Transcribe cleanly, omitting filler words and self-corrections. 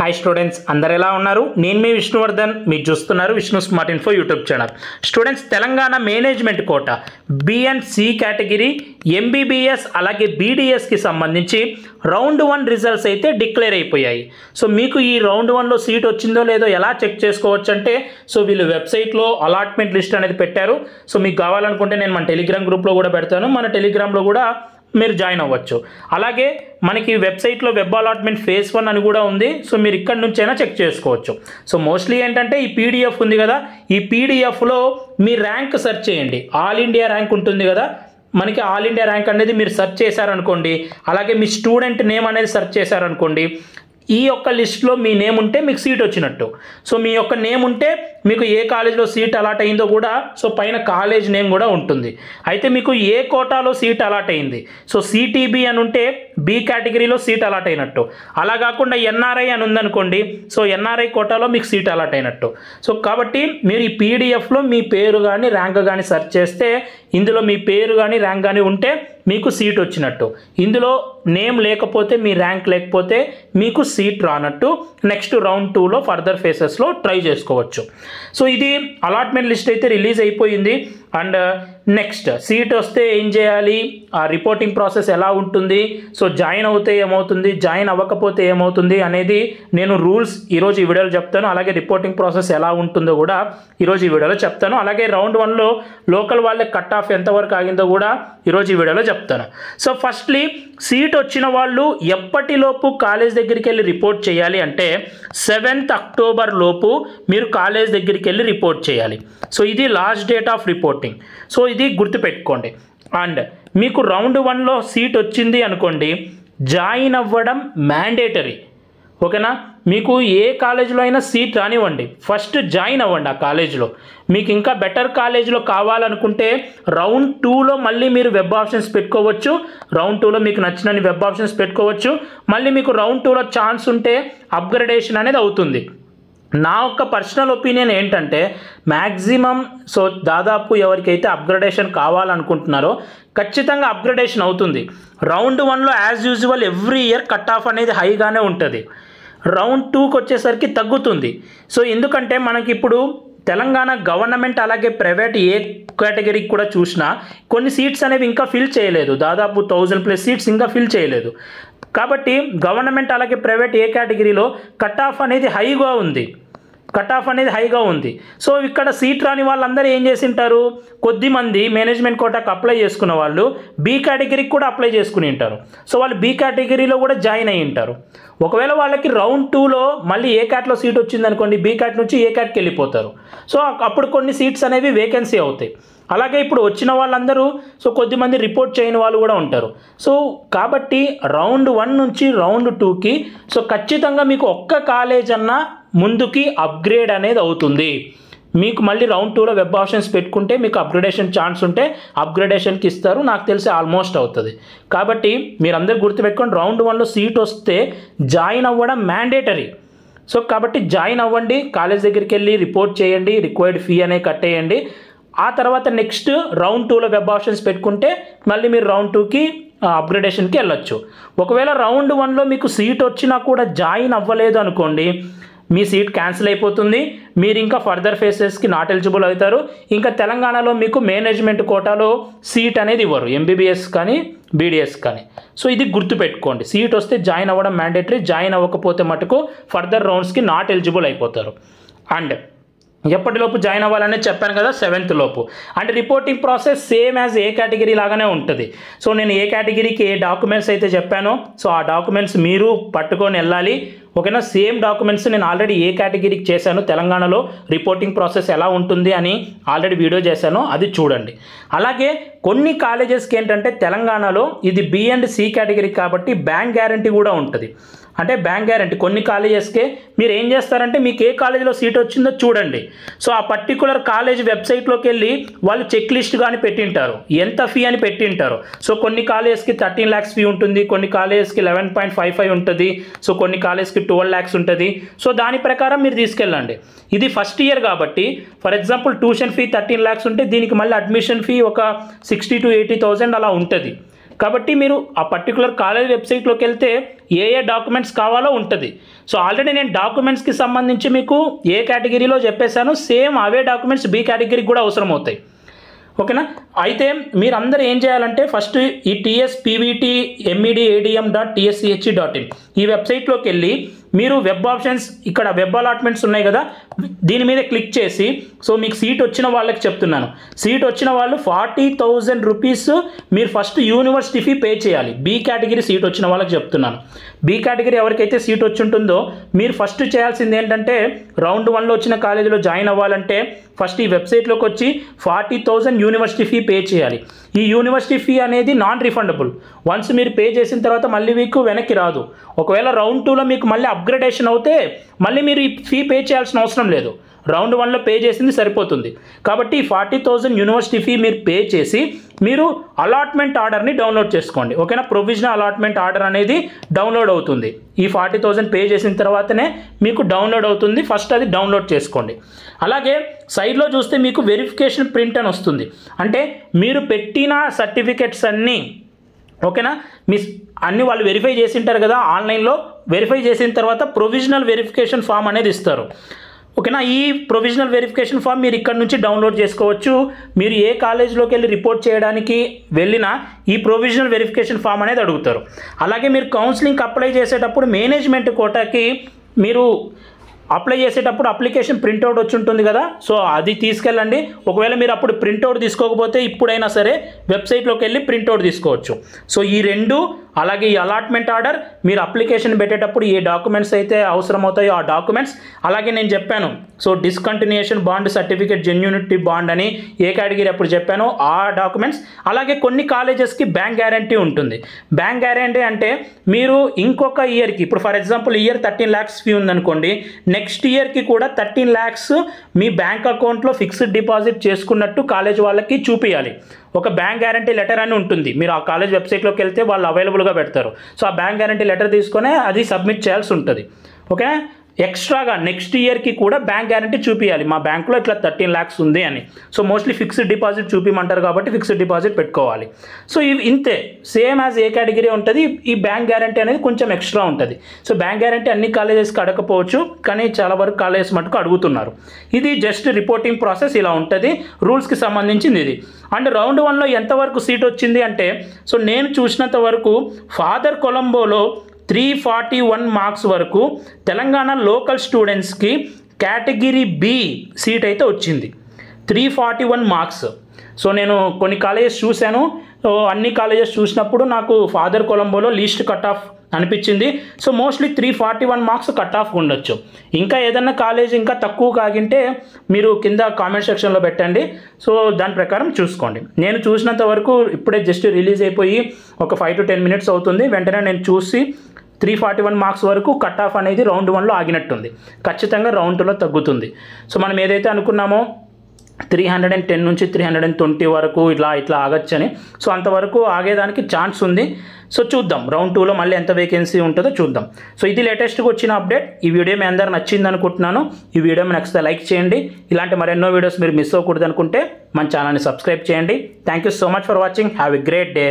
Hi students, అందరు ఎలా ఉన్నారు? నేను మీ విష్ణువర్ధన్, మీరు చూస్తున్నారు Vishnu smart info YouTube channel. Students, Telangana management quota B and C category MBBS అలాగే బీడీఎస్కి సంబంధించి రౌండ్ 1 రిజల్ట్స్ అయితే డిక్లేర్ అయిపోయాయి. సో మీకు ఈ రౌండ్ 1లో సీట్ వచ్చిందో లేదో ఎలా చెక్ చేసుకోవచ్చు అంటే, సో వీళ్ళు వెబ్సైట్లో అలాట్మెంట్ లిస్ట్ అనేది పెట్టారు. సో మీకు కావాలనుకుంటే నేను మన టెలిగ్రామ్ గ్రూప్లో కూడా పెడతాను, మన టెలిగ్రామ్లో కూడా మీరు జాయిన్ అవ్వచ్చు. అలాగే మనకి వెబ్సైట్లో వెబ్ అలాట్మెంట్ ఫేజ్ 1 అని కూడా ఉంది. సో మీరు ఇక్కడ నుంచైనా చెక్ చేసుకోవచ్చు. సో మోస్ట్లీ ఏంటంటే ఈ పీడిఎఫ్ ఉంది కదా, ఈ పీడిఎఫ్లో మీ ర్యాంక్ సెర్చ్ చేయండి. ఆల్ ఇండియా ర్యాంక్ ఉంటుంది కదా, మనకి ఆల్ ఇండియా ర్యాంక్ అనేది మీరు సెర్చ్ చేశారనుకోండి, అలాగే మీ స్టూడెంట్ నేమ్ అనేది సెర్చ్ చేశారనుకోండి, ఈ యొక్క లిస్ట్లో మీ నేమ్ ఉంటే మీకు సీట్ వచ్చినట్టు. సో మీ యొక్క నేమ్ ఉంటే మీకు ఏ కాలేజ్లో సీట్ అలాట్ అయిందో కూడా సో పైన కాలేజ్ నేమ్ కూడా ఉంటుంది. అయితే మీకు ఏ కోటాలో సీట్ అలాట్ అయింది, సో సిటీబీ అని ఉంటే బి కేటగిరీలో సీట్ అలాట్ అయినట్టు. అలా కాకుండా ఎన్ఆర్ఐ అని ఉందనుకోండి, సో ఎన్ఆర్ఐ కోటాలో మీకు సీట్ అలాట్ అయినట్టు. సో కాబట్టి మీరు ఈ పీడిఎఫ్లో మీ పేరు కానీ ర్యాంక్ కానీ సెర్చ్ చేస్తే ఇందులో మీ పేరు కానీ ర్యాంక్ కానీ ఉంటే మీకు సీట్ వచ్చినట్టు. ఇందులో నేమ్ లేకపోతే, మీ ర్యాంక్ లేకపోతే మీకు సీట్ రానట్టు. నెక్స్ట్ రౌండ్ 2లో ఫర్దర్ ఫేసెస్లో ట్రై చేసుకోవచ్చు. సో ఇది అలాట్మెంట్ లిస్ట్ అయితే రిలీజ్ అయిపోయింది. అండ్ నెక్స్ట్ సీట్ వస్తే ఏం చేయాలి, ఆ రిపోర్టింగ్ ప్రాసెస్ ఎలా ఉంటుంది, సో జాయిన్ అవుతే ఏమవుతుంది, జాయిన్ అవ్వకపోతే ఏమవుతుంది అనేది నేను రూల్స్ ఈరోజు ఈ వీడియోలో చెప్తాను. అలాగే రిపోర్టింగ్ ప్రాసెస్ ఎలా ఉంటుందో కూడా ఈరోజు ఈ వీడియోలో చెప్తాను. అలాగే రౌండ్ 1లో లోకల్ వాళ్ళకి కట్ ఆఫ్ ఎంతవరకు ఆగిందో కూడా ఈరోజు ఈ వీడియోలో చెప్తాను. సో ఫస్ట్లీ సీట్ వచ్చిన వాళ్ళు ఎప్పటిలోపు కాలేజ్ దగ్గరికి వెళ్ళి రిపోర్ట్ చేయాలి అంటే 7th అక్టోబర్ లోపు మీరు కాలేజ్ దగ్గరికి వెళ్ళి రిపోర్ట్ చేయాలి. సో ఇది last date of reporting. So ఇది గుర్తుపెట్టుకోండి. అండ్ మీకు రౌండ్ 1లో సీట్ వచ్చింది అనుకోండి, జాయిన్ అవ్వడం మ్యాండేటరీ. ఓకేనా, మీకు ఏ కాలేజీలో అయినా సీట్ రానివ్వండి, ఫస్ట్ జాయిన్ అవ్వండి ఆ కాలేజీలో. మీకు ఇంకా బెటర్ కాలేజీలో కావాలనుకుంటే రౌండ్ 2లో మళ్ళీ మీరు వెబ్ ఆప్షన్స్ పెట్టుకోవచ్చు. రౌండ్ 2లో మీకు నచ్చినన్ని వెబ్ ఆప్షన్స్ పెట్టుకోవచ్చు. మళ్ళీ మీకు రౌండ్ 2లో ఛాన్స్ ఉంటే అప్గ్రేడేషన్ అనేది అవుతుంది. నా యొక్క పర్సనల్ ఒపీనియన్ ఏంటంటే మ్యాక్సిమం సో దాదాపు ఎవరికైతే అప్గ్రేడేషన్ కావాలనుకుంటున్నారో ఖచ్చితంగా అప్గ్రేడేషన్ అవుతుంది. రౌండ్ 1లో as usual every year cut off అనేది హైగానే ఉంటుంది. రౌండ్ 2కి వచ్చేసరికి తగ్గుతుంది. సో ఎందుకంటే మనకి ఇప్పుడు తెలంగాణ గవర్నమెంట్ అలాగే ప్రైవేట్ ఏ కేటగిరీకి కూడా చూసినా కొన్ని సీట్స్ అనేవి ఇంకా ఫిల్ చేయలేదు. దాదాపు 1000+ సీట్స్ ఇంకా ఫిల్ చేయలేదు. కాబట్టి గవర్నమెంట్ అలాగే ప్రైవేట్ ఏ కేటగిరీలో కట్ ఆఫ్ అనేది హైగా ఉంది. సో ఇక్కడ సీట్ రాని వాళ్ళందరూ ఏం చేసి ఉంటారు, కొద్దిమంది మేనేజ్మెంట్ కోటాకు అప్లై చేసుకున్న వాళ్ళు బి కేటగిరీకి కూడా అప్లై చేసుకుని ఉంటారు. సో వాళ్ళు బి కేటగిరీలో కూడా జాయిన్ అయ్యి ఉంటారు. ఒకవేళ వాళ్ళకి రౌండ్ 2లో మళ్ళీ ఏ క్యాట్లో సీట్ వచ్చిందనుకోండి, బి క్యాట్ నుంచి ఏ క్యాట్కి వెళ్ళిపోతారు. సో అప్పుడు కొన్ని సీట్స్ అనేవి వేకెన్సీ అవుతాయి. అలాగే ఇప్పుడు వచ్చిన వాళ్ళందరూ సో కొద్దిమంది రిపోర్ట్ చేయని వాళ్ళు కూడా ఉంటారు. సో కాబట్టి రౌండ్ 1 నుంచి రౌండ్ 2కి సో ఖచ్చితంగా మీకు ఒక్క కాలేజ్ అన్నా ముందుకి అప్గ్రేడ్ అనేది అవుతుంది. మీకు మళ్ళీ రౌండ్ 2లో వెబ్ ఆప్షన్స్ పెట్టుకుంటే మీకు అప్గ్రేడేషన్ ఛాన్స్ ఉంటే అప్గ్రేడేషన్కి ఇస్తారు. నాకు తెలిసి ఆల్మోస్ట్ అవుతుంది. కాబట్టి మీరందరూ గుర్తుపెట్టుకోండి, రౌండ్ 1లో సీట్ వస్తే జాయిన్ అవ్వడం మ్యాండేటరీ. సో కాబట్టి జాయిన్ అవ్వండి, కాలేజ్ దగ్గరికి వెళ్ళి రిపోర్ట్ చేయండి, రిక్వైర్డ్ ఫీ అనేది కట్టేయండి. ఆ తర్వాత నెక్స్ట్ రౌండ్ 2లో వెబ్ ఆప్షన్స్ పెట్టుకుంటే మళ్ళీ మీరు రౌండ్ 2కి అప్గ్రేడేషన్కి వెళ్ళొచ్చు. ఒకవేళ రౌండ్ 1లో మీకు సీట్ వచ్చినా కూడా జాయిన్ అవ్వలేదు అనుకోండి, మీ సీట్ క్యాన్సిల్ అయిపోతుంది. మీరు ఇంకా ఫర్దర్ ఫేసెస్కి నాట్ ఎలిజిబుల్ అవుతారు. ఇంకా తెలంగాణలో మీకు మేనేజ్మెంట్ కోటాలో సీట్ అనేది ఇవ్వరు, ఎంబీబీఎస్ కానీ బీడీఎస్ కానీ. సో ఇది గుర్తుపెట్టుకోండి, సీట్ వస్తే జాయిన్ అవ్వడం మ్యాండేటరీ, జాయిన్ అవ్వకపోతే మటుకు ఫర్దర్ రౌండ్స్కి నాట్ ఎలిజిబుల్ అయిపోతారు. అండ్ ఎప్పటిలోపు జాయిన్ అవ్వాలనేది చెప్పాను కదా, 7th లోపు. And reporting process same as a category లాగానే ఉంటుంది. సో నేను ఏ కేటగిరీకి ఏ డాక్యుమెంట్స్ అయితే చెప్పానో సో ఆ డాక్యుమెంట్స్ మీరు పట్టుకొని వెళ్ళాలి. ఓకేనా, సేమ్ డాక్యుమెంట్స్ నేను ఆల్రెడీ ఏ కేటగిరీకి చేశాను, తెలంగాణలో రిపోర్టింగ్ ప్రాసెస్ ఎలా ఉంటుంది అని ఆల్రెడీ వీడియో చేశాను, అది చూడండి. అలాగే కొన్ని కాలేజెస్కి ఏంటంటే తెలంగాణలో ఇది బి అండ్ సి కేటగిరీ కాబట్టి బ్యాంక్ గ్యారంటీ కూడా ఉంటుంది. అంటే బ్యాంక్ గ్యారంటీ కొన్ని కాలేజెస్కే మీరు ఏం చేస్తారంటే మీకు ఏ కాలేజీలో సీట్ వచ్చిందో చూడండి. సో ఆ పర్టికులర్ కాలేజ్ వెబ్సైట్లోకి వెళ్ళి వాళ్ళు చెక్ లిస్ట్ కానీ పెట్టింటారు, ఎంత ఫీ అని పెట్టింటారు. సో కొన్ని కాలేజెస్కి 13 lakhs ఫీ ఉంటుంది, కొన్ని కాలేజెస్కి 11.55 ఉంటుంది, సో కొన్ని కాలేజ్కి 12 lakhs ఉంటుంది. సో దాని ప్రకారం మీరు తీసుకెళ్ళండి. ఇది ఫస్ట్ ఇయర్ కాబట్టి for example tuition fee 13 lakhs ఉంటే దీనికి మళ్ళీ అడ్మిషన్ ఫీ ఒక 60,000 to 80,000 అలా ఉంటుంది. కాబట్టి మీరు ఆ పర్టికులర్ కాలేజ్ వెబ్సైట్లోకి వెళ్తే ఏ డాక్యుమెంట్స్ కావాలో ఉంటుంది. సో ఆల్రెడీ నేను డాక్యుమెంట్స్కి సంబంధించి మీకు ఏ కేటగిరీలో చెప్పేశాను, సేమ్ అవే డాక్యుమెంట్స్ బి కేటగిరీకి కూడా అవసరం అవుతాయి. ఓకేనా? అయితే మీరందరూ ఏం చేయాలంటే ఫస్ట్ ఈ tspvt.medadm.tschc.in ఈ వెబ్సైట్లోకి వెళ్ళి మీరు వెబ్ ఆప్షన్స్, ఇక్కడ వెబ్ అలాట్మెంట్స్ ఉన్నాయి కదా, దీని మీద క్లిక్ చేసి, సో మీకు సీట్ వచ్చిన వాళ్ళకి చెప్తున్నాను, సీట్ వచ్చిన వాళ్ళు 40,000 రూపీస్ మీరు ఫస్ట్ యూనివర్సిటీ ఫీ పే చేయాలి. బి కేటగిరీ సీట్ వచ్చిన వాళ్ళకి చెప్తున్నాను. బి కేటగిరీ ఎవరికైతే సీట్ వచ్చి ఉంటుందో మీరు ఫస్ట్ చేయాల్సింది ఏంటంటే, రౌండ్ 1లో వచ్చిన కాలేజీలో జాయిన్ అవ్వాలంటే ఫస్ట్ ఈ వెబ్సైట్లోకి వచ్చి 40,000 యూనివర్సిటీ ఫీ పే చేయాలి. ఈ యూనివర్సిటీ ఫీ అనేది నాన్ రిఫండబుల్. వన్స్ మీరు పే చేసిన తర్వాత మళ్ళీ మీకు వెనక్కి రాదు. ఒకవేళ రౌండ్ 2లో మీకు మళ్ళీ అప్గ్రేడేషన్ అవుతే మళ్ళీ మీరు ఈ ఫీ పే చేయాల్సిన అవసరం లేదు. రౌండ్ 1లో పే చేసింది సరిపోతుంది. కాబట్టి 40,000 యూనివర్సిటీ ఫీ మీరు పే చేసి మీరు అలాట్మెంట్ ఆర్డర్ని డౌన్లోడ్ చేసుకోండి. ఓకేనా? ప్రొవిజనల్ అలాట్మెంట్ ఆర్డర్ అనేది డౌన్లోడ్ అవుతుంది. ఈ 40,000 పే చేసిన తర్వాతనే మీకు డౌన్లోడ్ అవుతుంది. ఫస్ట్ అది డౌన్లోడ్ చేసుకోండి. అలాగే సైడ్లో చూస్తే మీకు వెరిఫికేషన్ ప్రింట్ అని వస్తుంది. అంటే మీరు పెట్టిన సర్టిఫికెట్స్ అన్నీ, ఓకేనా, మీ అన్నీ వాళ్ళు వెరిఫై చేసి ఉంటారు కదా ఆన్లైన్లో. వెరిఫై చేసిన తర్వాత ప్రొవిజనల్ వెరిఫికేషన్ ఫామ్ అనేది ఇస్తారు. ఓకేనా? ఈ ప్రొవిజనల్ వెరిఫికేషన్ ఫామ్ మీరు ఇక్కడ నుంచి డౌన్లోడ్ చేసుకోవచ్చు. మీరు ఏ కాలేజ్లోకి వెళ్ళి రిపోర్ట్ చేయడానికి వెళ్ళినా ఈ ప్రొవిజనల్ వెరిఫికేషన్ ఫామ్ అనేది అడుగుతారు. అలాగే మీరు కౌన్సిలింగ్కి అప్లై చేసేటప్పుడు మేనేజ్మెంట్ కోటాకి మీరు అప్లై చేసేటప్పుడు అప్లికేషన్ ప్రింట్అవుట్ వచ్చి ఉంటుంది కదా, సో అది తీసుకెళ్ళండి. ఒకవేళ మీరు అప్పుడు ప్రింట్అవుట్ తీసుకోకపోతే ఇప్పుడైనా సరే వెబ్సైట్లోకి వెళ్ళి ప్రింట్అవుట్ తీసుకోవచ్చు. సో ఈ రెండు, అలాగే ఈ అలాట్మెంట్ ఆర్డర్, మీరు అప్లికేషన్ పెట్టేటప్పుడు ఏ డాక్యుమెంట్స్ అయితే అవసరం అవుతాయో ఆ డాక్యుమెంట్స్, అలాగే నేను చెప్పాను so discontinuation bond certificate, genuinity bond అని ఏ కేటగిరీ అప్పుడు చెప్పానో ఆ డాక్యుమెంట్స్. అలాగే కొన్ని కాలేజెస్కి బ్యాంక్ గ్యారంటీ ఉంటుంది. బ్యాంక్ గ్యారంటీ అంటే మీరు ఇంకొక ఇయర్కి, ఇప్పుడు for example year 13 lakhs fee ఉందనుకోండి, నెక్స్ట్ ఇయర్కి కూడా 13 lakhs మీ బ్యాంక్ అకౌంట్లో ఫిక్స్డ్ డిపాజిట్ చేసుకున్నట్టు కాలేజ్ వాళ్ళకి చూపించాలి. ఒక బ్యాంక్ గ్యారంటీ లెటర్ అని ఉంటుంది. మీరు ఆ కాలేజ్ వెబ్సైట్లోకి వెళ్తే వాళ్ళు అవైలబుల్గా పెడతారు. సో ఆ బ్యాంక్ గ్యారంటీ లెటర్ తీసుకొని అది సబ్మిట్ చేయాల్సి ఉంటుంది. ఓకే? ఎక్స్ట్రాగా నెక్స్ట్ ఇయర్కి కూడా బ్యాంక్ గ్యారంటీ చూపించాలి, మా బ్యాంకులో ఇట్లా 13 lakhs ఉంది అని. సో మోస్ట్లీ ఫిక్స్డ్ డిపాజిట్ చూపించమంటారు కాబట్టి ఫిక్స్డ్ డిపాజిట్ పెట్టుకోవాలి. సో ఇవి ఇంతే, సేమ్ యాజ్ ఏ కేటగిరీ ఉంటుంది. ఈ బ్యాంక్ గ్యారంటీ అనేది కొంచెం ఎక్స్ట్రా ఉంటుంది. సో బ్యాంక్ గ్యారంటీ అన్ని కాలేజెస్కి అడగకపోవచ్చు, కానీ చాలా వరకు కాలేజెస్ మటుకు అడుగుతున్నారు. ఇది జస్ట్ రిపోర్టింగ్ ప్రాసెస్ ఇలా ఉంటుంది. రూల్స్కి సంబంధించింది ఇది. అండ్ రౌండ్ 1లో ఎంతవరకు సీట్ వచ్చింది అంటే, సో నేను చూసినంత వరకు ఫాదర్ కొలంబోలో 341 మార్క్స్ వరకు తెలంగాణ లోకల్ స్టూడెంట్స్కి కేటగిరీ బి సీట్ అయితే వచ్చింది. 341 మార్క్స్. సో నేను కొన్ని కాలేజెస్ చూశాను. అన్ని కాలేజెస్ చూసినప్పుడు నాకు ఫాదర్ కొలంబోలో లీస్ట్ కట్ ఆఫ్ అనిపించింది. So mostly 341 marks cut off ఉండొచ్చు. ఇంకా ఏదన్నా కాలేజ్ ఇంకా తక్కువ కాగింటే మీరు కింద కామెంట్ సెక్షన్లో పెట్టండి. సో దాని ప్రకారం చూసుకోండి. నేను చూసినంత వరకు ఇప్పుడే జస్ట్ రిలీజ్ అయిపోయి ఒక 5 to 10 minutes అవుతుంది. వెంటనే నేను చూసి 341 మార్క్స్ వరకు కట్ ఆఫ్ అనేది రౌండ్ 1లో ఆగినట్టుంది. ఖచ్చితంగా రౌండ్ 2లో తగ్గుతుంది. సో మనం ఏదైతే అనుకున్నామో 310 నుంచి 320 వరకు ఇట్లా ఆగచ్చని, సో అంతవరకు ఆగేదానికి ఛాన్స్ ఉంది. సో చూద్దాం రౌండ్ 2లో మళ్ళీ ఎంత వేకెన్సీ ఉంటుందో చూద్దాం. సో ఇది లేటెస్ట్గా వచ్చిన అప్డేట్. ఈ వీడియో మీ అందరూ నచ్చింది అనుకుంటున్నాను. ఈ వీడియో మీ నచ్చితే లైక్ చేయండి. ఇలాంటి మరెన్నో వీడియోస్ మీరు మిస్ అవ్వకూడదు అనుకుంటే మన ఛానల్ని సబ్స్క్రైబ్ చేయండి. Thank you so much for watching. Have a great day.